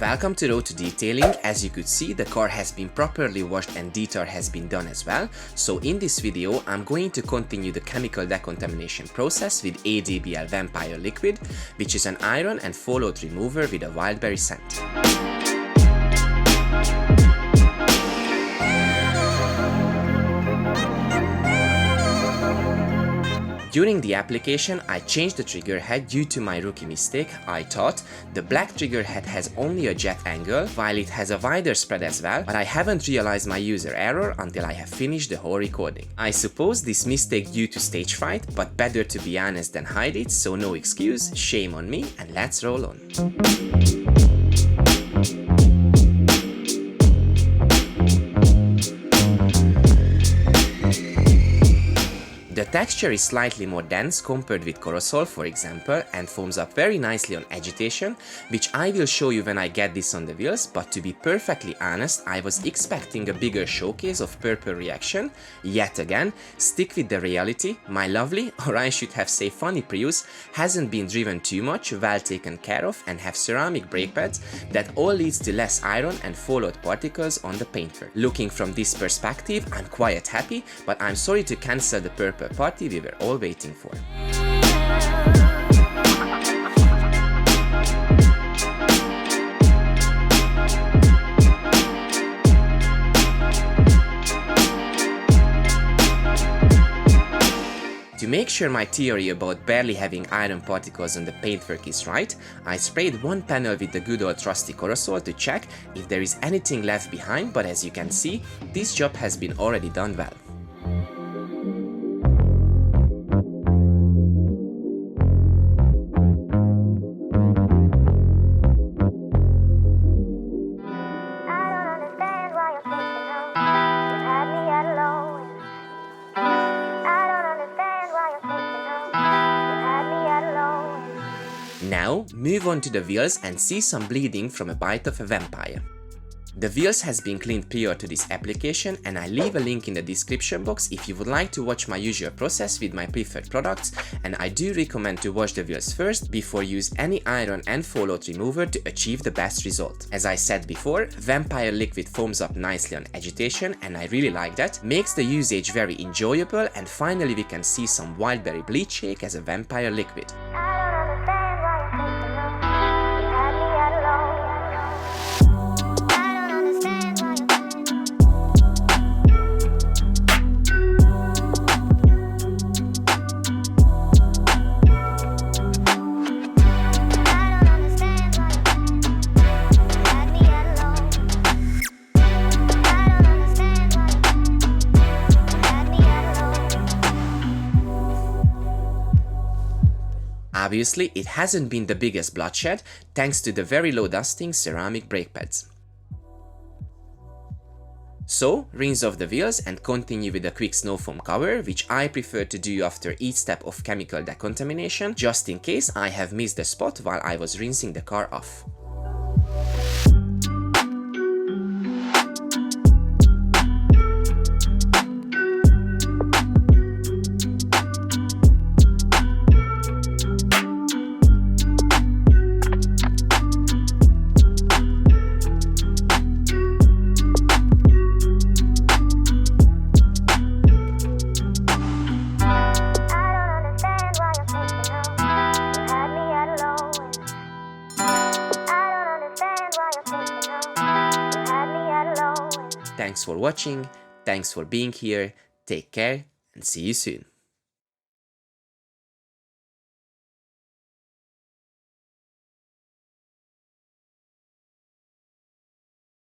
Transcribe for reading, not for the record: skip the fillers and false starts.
Welcome to Road to Detailing. As you could see, the car has been properly washed and detail has been done as well. So in this video, I'm going to continue the chemical decontamination process with ADBL Vampire Liquid, which is an iron and fallout remover with a wildberry scent. During the application, I changed the trigger head due to my rookie mistake. I thought the black trigger head has only a jet angle, while it has a wider spread as well, but I haven't realized my user error until I have finished the whole recording. I suppose this mistake due to stage fright, but better to be honest than hide it, so no excuse, shame on me, and let's roll on. The texture is slightly more dense compared with Corosol, for example, and foams up very nicely on agitation, which I will show you when I get this on the wheels, but to be perfectly honest, I was expecting a bigger showcase of purple reaction. Yet again, stick with the reality, my lovely, or I should have say funny Prius, hasn't been driven too much, well taken care of, and have ceramic brake pads that all leads to less iron and fallout particles on the paintwork. Looking from this perspective, I'm quite happy, but I'm sorry to cancel the purple party we were all waiting for. To make sure my theory about barely having iron particles on the paintwork is right, I sprayed one panel with the good old trusty Corosol to check if there is anything left behind, but as you can see, this job has been already done well. Now, move on to the wheels and see some bleeding from a bite of a vampire. The wheels has been cleaned prior to this application, and I leave a link in the description box if you would like to watch my usual process with my preferred products, and I do recommend to wash the wheels first before use any iron and fallout remover to achieve the best result. As I said before, Vampire Liquid foams up nicely on agitation, and I really like that, makes the usage very enjoyable, and finally we can see some Wildberry Bleedshake as a Vampire Liquid. Obviously, it hasn't been the biggest bloodshed, thanks to the very low dusting ceramic brake pads. So, rinse off the wheels and continue with a quick snow foam cover, which I prefer to do after each step of chemical decontamination, just in case I have missed the spot while I was rinsing the car off. Thanks for watching, thanks for being here, take care, and see you soon.